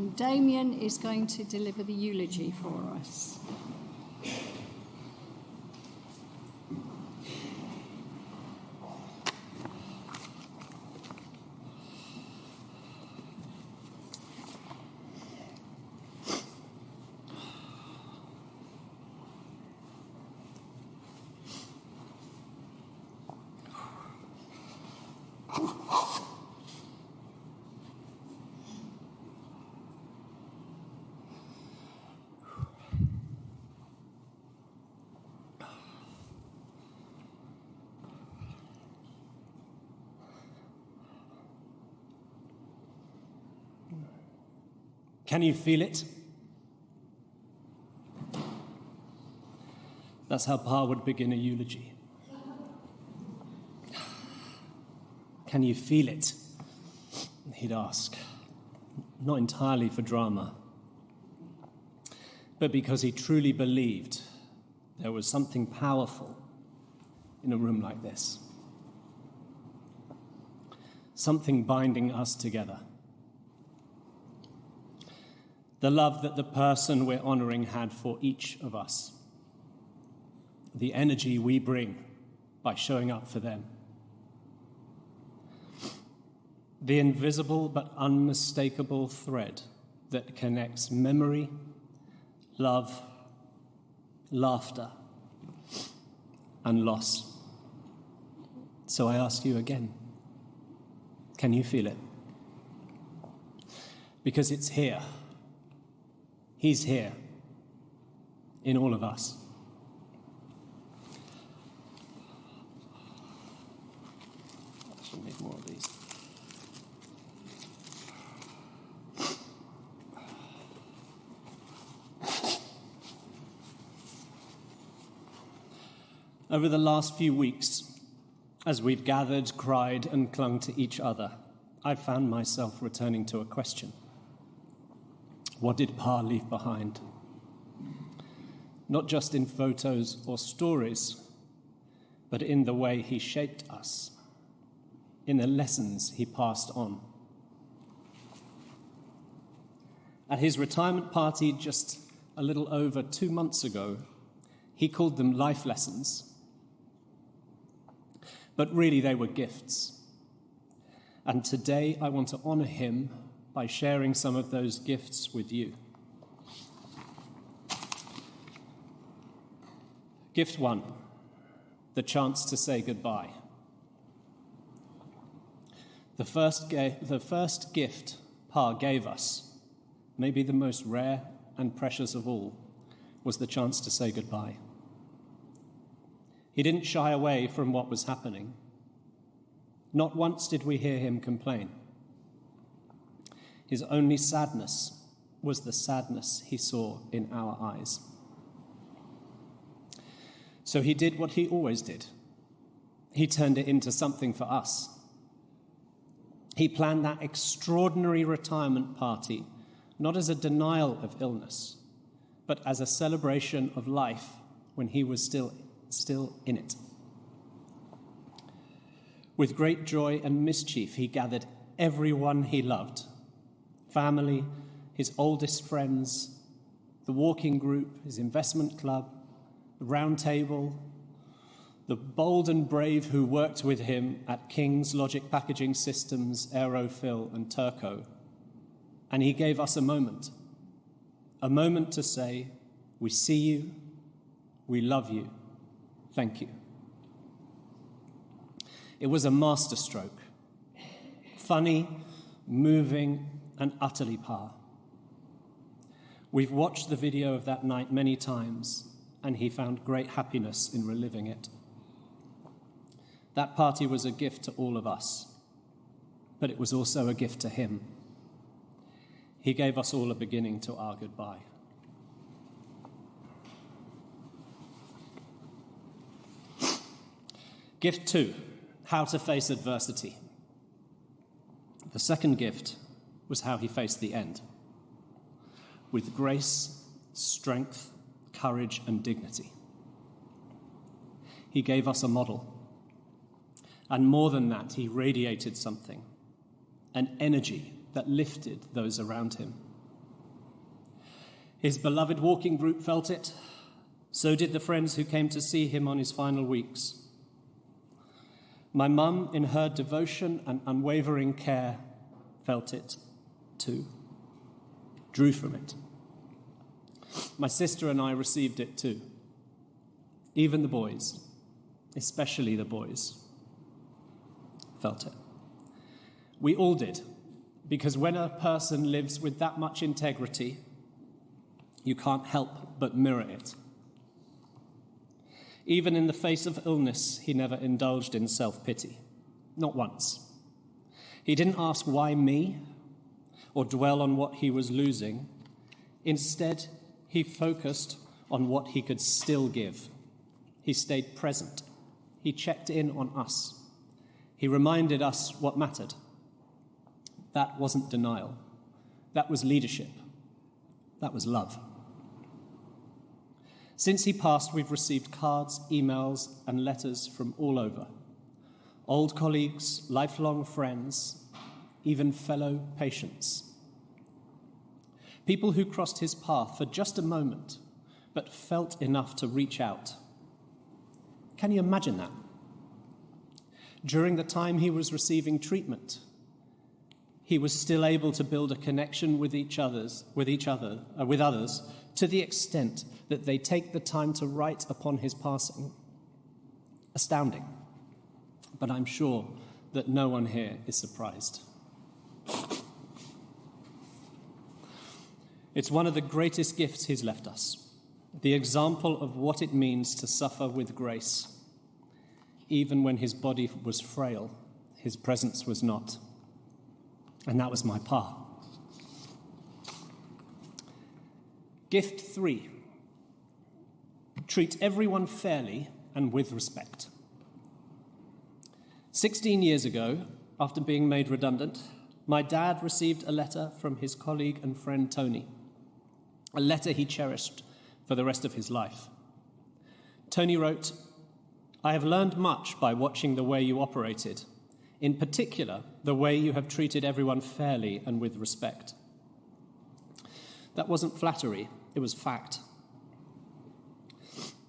And Damien is going to deliver the eulogy for us. Can you feel it? That's how Pa would begin a eulogy. Can you feel it? He'd ask. Not entirely for drama, but because he truly believed there was something powerful in a room like this. Something binding us together. The love that the person we're honoring had for each of us. The energy we bring by showing up for them. The invisible but unmistakable thread that connects memory, love, laughter, and loss. So I ask you again, can you feel it? Because it's here. He's here, in all of us. I should make more of these. Over the last few weeks, as we've gathered, cried, and clung to each other, I've found myself returning to a question. What did Pa leave behind? Not just in photos or stories, but in the way he shaped us, in the lessons he passed on. At his retirement party just a little over 2 months ago, he called them life lessons. But really they were gifts. And today I want to honor him by sharing some of those gifts with you. Gift 1, the chance to say goodbye. The first gift Pa gave us, maybe the most rare and precious of all, was the chance to say goodbye. He didn't shy away from what was happening. Not once did we hear him complain. His only sadness was the sadness he saw in our eyes. So he did what he always did. He turned it into something for us. He planned that extraordinary retirement party, not as a denial of illness, but as a celebration of life when he was still in it. With great joy and mischief, he gathered everyone he loved. Family, his oldest friends, the walking group, his investment club, the round table, the bold and brave who worked with him at King's Logic Packaging Systems, Aerofill and Turco. And he gave us a moment to say, we see you, we love you, thank you. It was a masterstroke, funny, moving, and utterly Pa. We've watched the video of that night many times, and he found great happiness in reliving it. That party was a gift to all of us, but it was also a gift to him. He gave us all a beginning to our goodbye. Gift 2, how to face adversity. The second gift was how he faced the end, with grace, strength, courage, and dignity. He gave us a model. And more than that, he radiated something, an energy that lifted those around him. His beloved walking group felt it. So did the friends who came to see him on his final weeks. My mum, in her devotion and unwavering care, felt it too, drew from it. My sister and I received it too. Even the boys, especially the boys, felt it. We all did, because when a person lives with that much integrity, you can't help but mirror it. Even in the face of illness, he never indulged in self-pity. Not once. He didn't ask why me or dwell on what he was losing. Instead, he focused on what he could still give. He stayed present. He checked in on us. He reminded us what mattered. That wasn't denial. That was leadership. That was love. Since he passed, we've received cards, emails, and letters from all over. Old colleagues, lifelong friends, even fellow patients. People who crossed his path for just a moment, but felt enough to reach out. Can you imagine that? During the time he was receiving treatment, he was still able to build a connection with others, to the extent that they take the time to write upon his passing. Astounding. But I'm sure that no one here is surprised. It's one of the greatest gifts he's left us, the example of what it means to suffer with grace. Even when his body was frail, his presence was not. And that was my part. Gift 3. Treat everyone fairly and with respect. 16 years ago, after being made redundant, my dad received a letter from his colleague and friend Tony, a letter he cherished for the rest of his life. Tony wrote, "I have learned much by watching the way you operated, in particular, the way you have treated everyone fairly and with respect." That wasn't flattery, it was fact.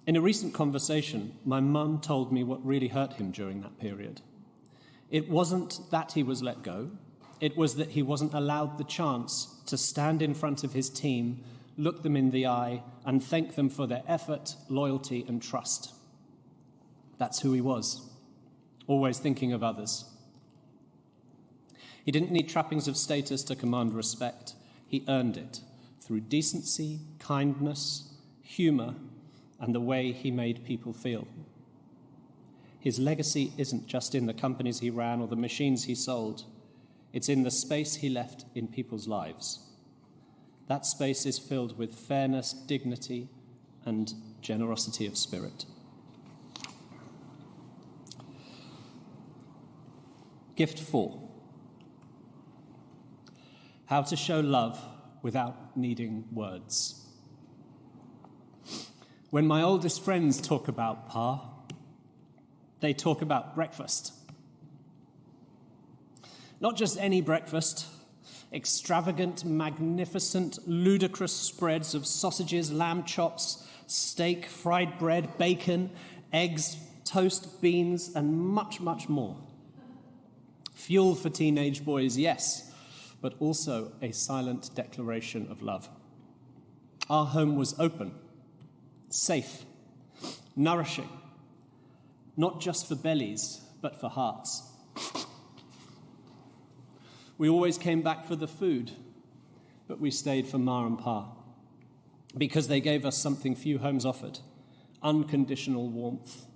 In a recent conversation, my mum told me what really hurt him during that period. It wasn't that he was let go, it was that he wasn't allowed the chance to stand in front of his team, look them in the eye, and thank them for their effort, loyalty, and trust. That's who he was, always thinking of others. He didn't need trappings of status to command respect. He earned it through decency, kindness, humour, and the way he made people feel. His legacy isn't just in the companies he ran or the machines he sold. It's in the space he left in people's lives. That space is filled with fairness, dignity, and generosity of spirit. Gift 4. How to show love without needing words. When my oldest friends talk about Pa, they talk about breakfast. Not just any breakfast, extravagant, magnificent, ludicrous spreads of sausages, lamb chops, steak, fried bread, bacon, eggs, toast, beans, and much, much more. Fuel for teenage boys, yes, but also a silent declaration of love. Our home was open, safe, nourishing, not just for bellies, but for hearts. We always came back for the food, but we stayed for Ma and Pa, because they gave us something few homes offered, unconditional warmth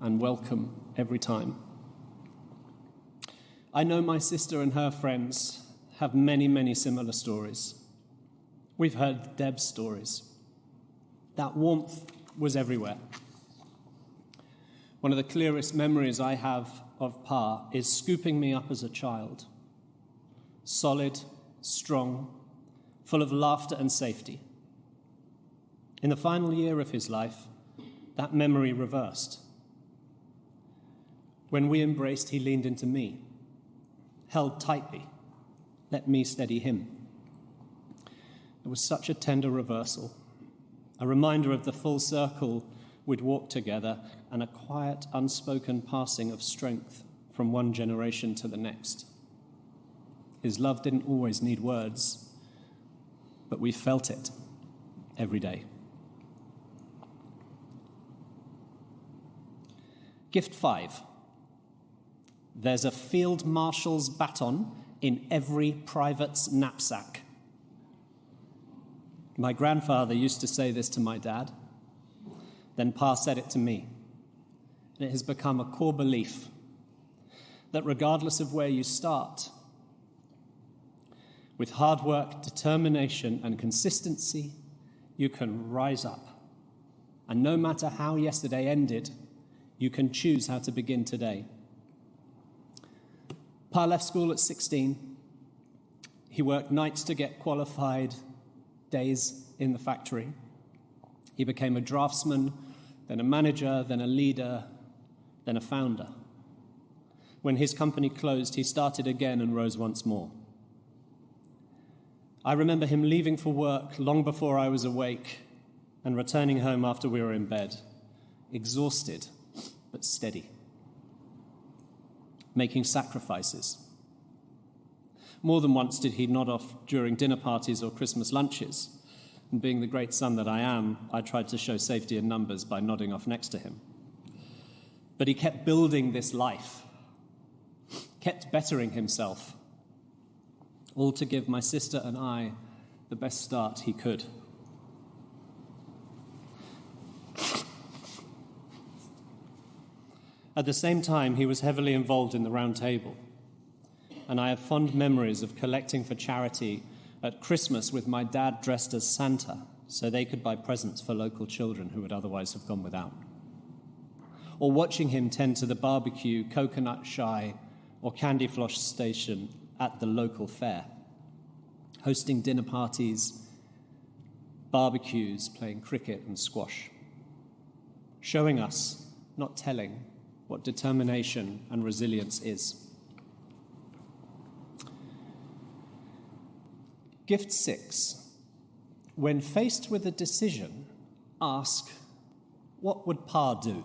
and welcome every time. I know my sister and her friends have many, many similar stories. We've heard Deb's stories. That warmth was everywhere. One of the clearest memories I have of Pa is scooping me up as a child. Solid, strong, full of laughter and safety. In the final year of his life, that memory reversed. When we embraced, he leaned into me, held tightly, let me steady him. It was such a tender reversal, a reminder of the full circle we'd walked together and a quiet, unspoken passing of strength from one generation to the next. His love didn't always need words, but we felt it every day. Gift 5. There's a field marshal's baton in every private's knapsack. My grandfather used to say this to my dad. Then Pa said it to me. And it has become a core belief that regardless of where you start, with hard work, determination, and consistency, you can rise up. And no matter how yesterday ended, you can choose how to begin today. Pa left school at 16. He worked nights to get qualified, days in the factory. He became a draftsman, then a manager, then a leader, then a founder. When his company closed, he started again and rose once more. I remember him leaving for work long before I was awake and returning home after we were in bed, exhausted but steady, making sacrifices. More than once did he nod off during dinner parties or Christmas lunches, and being the great son that I am, I tried to show safety in numbers by nodding off next to him. But he kept building this life, kept bettering himself, all to give my sister and I the best start he could. At the same time, he was heavily involved in the Round Table, and I have fond memories of collecting for charity at Christmas with my dad dressed as Santa so they could buy presents for local children who would otherwise have gone without. Or watching him tend to the barbecue, coconut shy, or candy floss station at the local fair, hosting dinner parties, barbecues, playing cricket and squash, showing us, not telling, what determination and resilience is. Gift 6. When faced with a decision, ask, what would Pa do?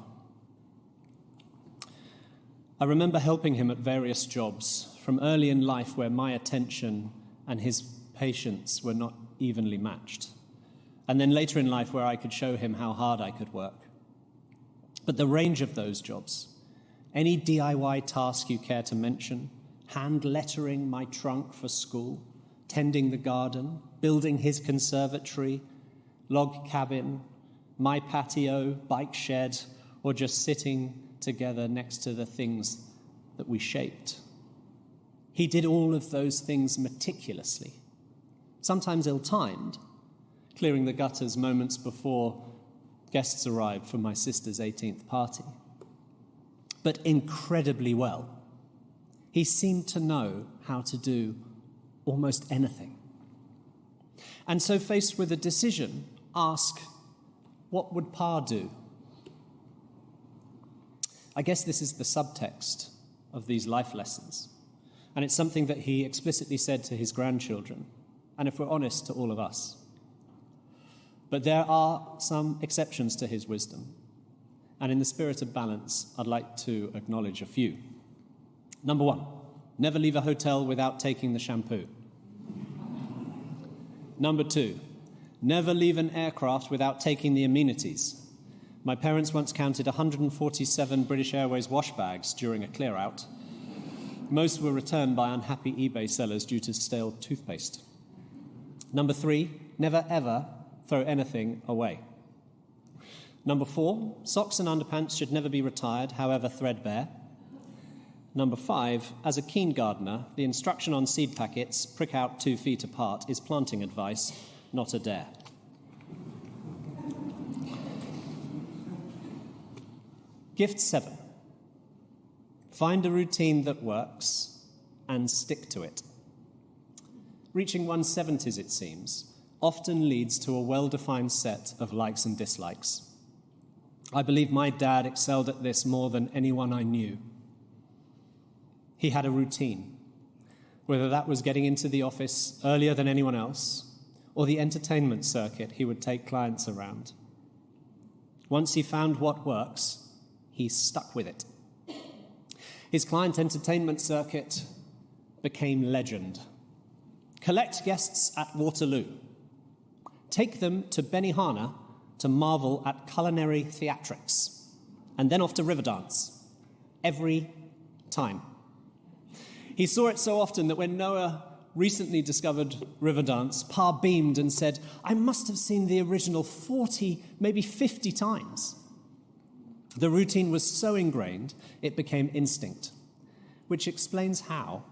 I remember helping him at various jobs, from early in life where my attention and his patience were not evenly matched, and then later in life where I could show him how hard I could work. But the range of those jobs, any DIY task you care to mention, hand lettering my trunk for school, tending the garden, building his conservatory, log cabin, my patio, bike shed, or just sitting together next to the things that we shaped. He did all of those things meticulously, sometimes ill-timed, clearing the gutters moments before guests arrived for my sister's 18th party. But incredibly well. He seemed to know how to do almost anything. And so faced with a decision, ask, what would Pa do? I guess this is the subtext of these life lessons. And it's something that he explicitly said to his grandchildren, and if we're honest, to all of us. But there are some exceptions to his wisdom. And in the spirit of balance, I'd like to acknowledge a few. Number 1, never leave a hotel without taking the shampoo. Number 2, never leave an aircraft without taking the amenities. My parents once counted 147 British Airways wash bags during a clear-out. Most were returned by unhappy eBay sellers due to stale toothpaste. Number 3, never ever throw anything away. Number 4, socks and underpants should never be retired, however threadbare. Number 5, as a keen gardener, the instruction on seed packets, prick out 2 feet apart, is planting advice, not a dare. Gift 7. Find a routine that works and stick to it. Reaching one's 70s, it seems, often leads to a well-defined set of likes and dislikes. I believe my dad excelled at this more than anyone I knew. He had a routine, whether that was getting into the office earlier than anyone else, or the entertainment circuit he would take clients around. Once he found what works, he stuck with it. His client entertainment circuit became legend. Collect guests at Waterloo. Take them to Benihana to marvel at culinary theatrics, and then off to Riverdance. Every time. He saw it so often that when Noah recently discovered Riverdance, Pa beamed and said, "I must have seen the original 40, maybe 50 times." The routine was so ingrained, it became instinct, which explains how,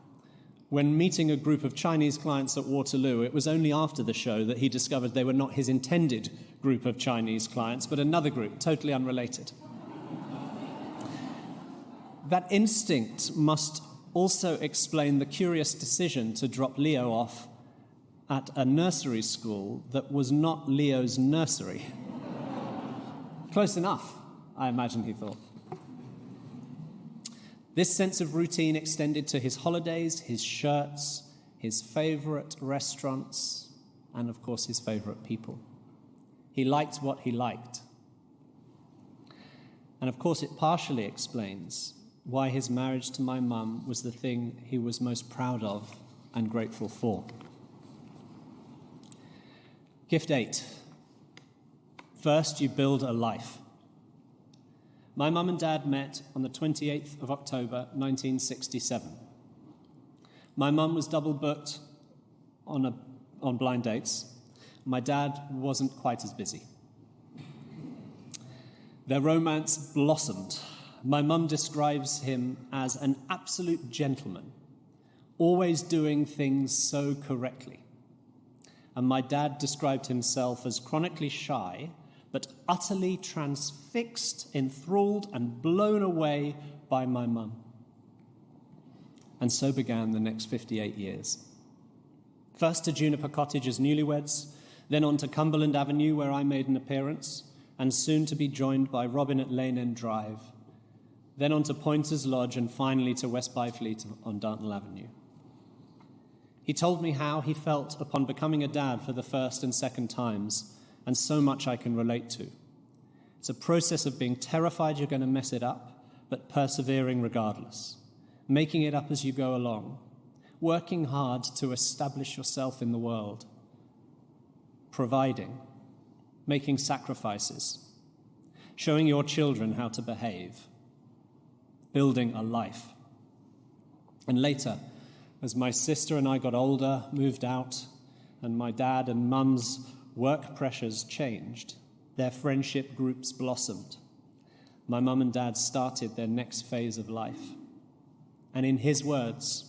when meeting a group of Chinese clients at Waterloo, it was only after the show that he discovered they were not his intended group of Chinese clients, but another group, totally unrelated. That instinct must also explain the curious decision to drop Leo off at a nursery school that was not Leo's nursery. Close enough, I imagine he thought. This sense of routine extended to his holidays, his shirts, his favorite restaurants, and of course his favorite people. He liked what he liked. And of course it partially explains why his marriage to my mum was the thing he was most proud of and grateful for. Gift 8. First, you build a life. My mum and dad met on the 28th of October, 1967. My mum was double booked on blind dates. My dad wasn't quite as busy. Their romance blossomed. My mum describes him as an absolute gentleman, always doing things so correctly. And my dad described himself as chronically shy, but utterly transfixed, enthralled, and blown away by my mum. And so began the next 58 years. First to Juniper Cottage as newlyweds, then on to Cumberland Avenue, where I made an appearance, and soon to be joined by Robin at Lane End Drive, then on to Pointers Lodge, and finally to West Byfleet on Dartnell Avenue. He told me how he felt upon becoming a dad for the first and second times, and so much I can relate to. It's a process of being terrified you're going to mess it up, but persevering regardless, making it up as you go along, working hard to establish yourself in the world, providing, making sacrifices, showing your children how to behave, building a life. And later, as my sister and I got older, moved out, and my dad and mum's work pressures changed, their friendship groups blossomed. My mum and dad started their next phase of life. And in his words,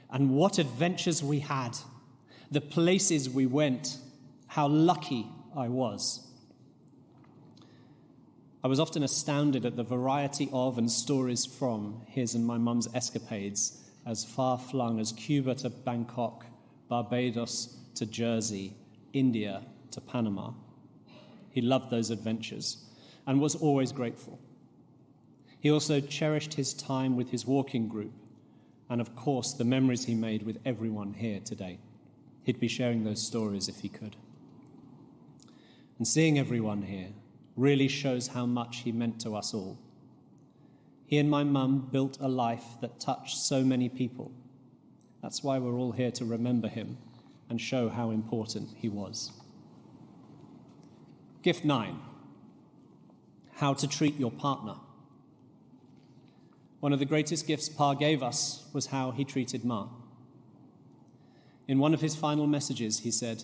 "And what adventures we had, the places we went, how lucky I was." I was often astounded at the variety of and stories from his and my mum's escapades as far-flung as Cuba to Bangkok, Barbados to Jersey, India to Panama. He loved those adventures and was always grateful. He also cherished his time with his walking group and, of course, the memories he made with everyone here today. He'd be sharing those stories if he could. And seeing everyone here really shows how much he meant to us all. He and my mum built a life that touched so many people. That's why we're all here to remember him and show how important he was. Gift 9. How to treat your partner. One of the greatest gifts Pa gave us was how he treated Ma. In one of his final messages, he said,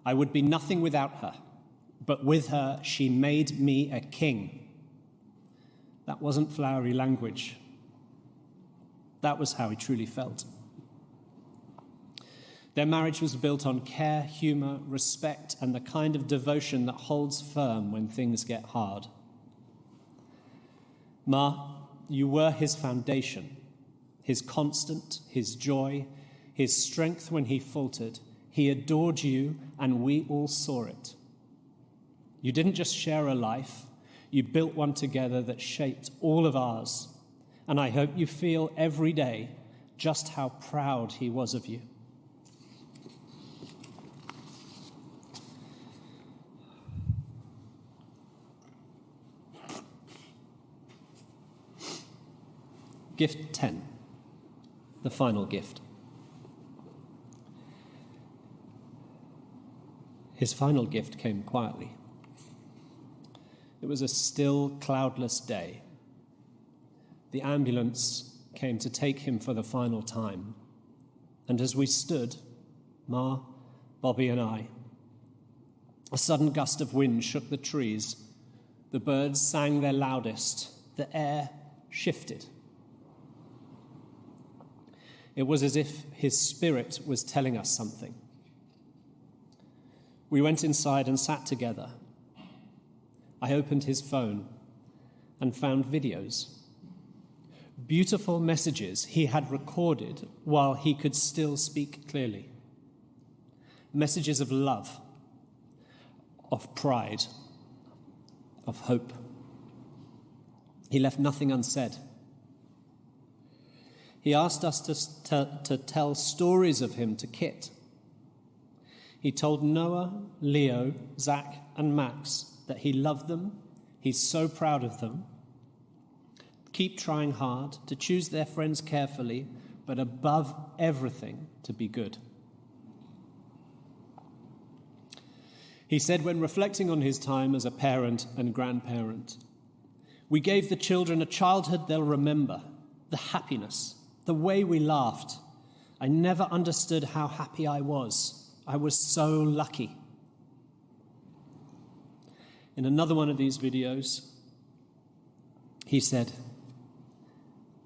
"I would be nothing without her, but with her she made me a king." That wasn't flowery language. That was how he truly felt. Their marriage was built on care, humor, respect, and the kind of devotion that holds firm when things get hard. Ma, you were his foundation, his constant, his joy, his strength when he faltered. He adored you, and we all saw it. You didn't just share a life, you built one together that shaped all of ours. And I hope you feel every day just how proud he was of you. Gift 10, the final gift. His final gift came quietly. It was a still, cloudless day. The ambulance came to take him for the final time. And as we stood, Ma, Bobby and I, a sudden gust of wind shook the trees. The birds sang their loudest. The air shifted. It was as if his spirit was telling us something. We went inside and sat together. I opened his phone and found videos. Beautiful messages he had recorded while he could still speak clearly. Messages of love, of pride, of hope. He left nothing unsaid. He asked us to tell stories of him to Kit. He told Noah, Leo, Zach, and Max that he loved them, he's so proud of them, keep trying hard, to choose their friends carefully, but above everything, to be good. He said when reflecting on his time as a parent and grandparent, we gave the children a childhood they'll remember, the happiness, the way we laughed. I never understood how happy I was. I was so lucky. In another one of these videos, he said,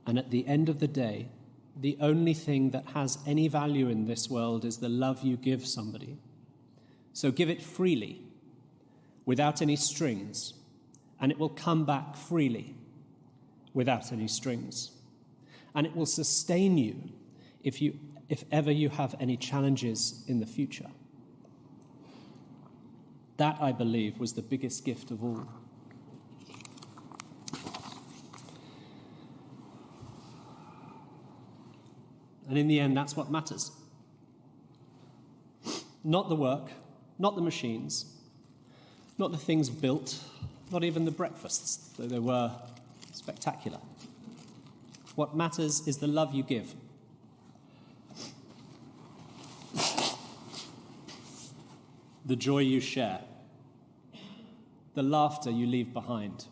and at the end of the day, the only thing that has any value in this world is the love you give somebody. So give it freely, without any strings, and it will come back freely, without any strings. And it will sustain you if ever you have any challenges in the future. That, I believe, was the biggest gift of all. And in the end, that's what matters. Not the work, not the machines, not the things built, not even the breakfasts, though they were spectacular. What matters is the love you give. The joy you share, the laughter you leave behind.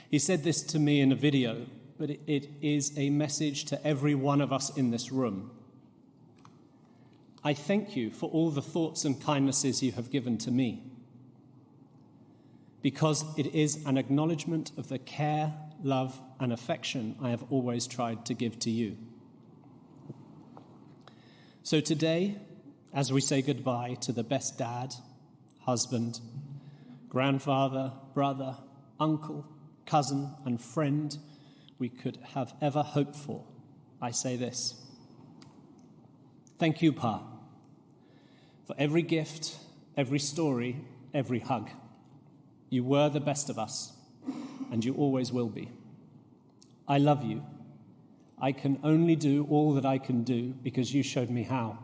He said this to me in a video, but it is a message to every one of us in this room. I thank you for all the thoughts and kindnesses you have given to me, because it is an acknowledgement of the care, love, and affection I have always tried to give to you. So today, as we say goodbye to the best dad, husband, grandfather, brother, uncle, cousin, and friend we could have ever hoped for, I say this. Thank you, Pa, for every gift, every story, every hug. You were the best of us, and you always will be. I love you. I can only do all that I can do because you showed me how.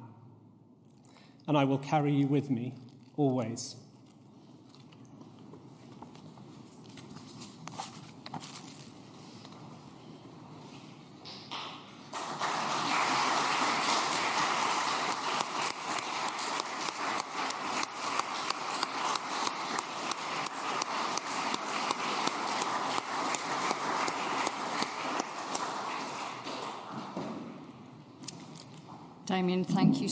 And I will carry you with me always. Damien, thank you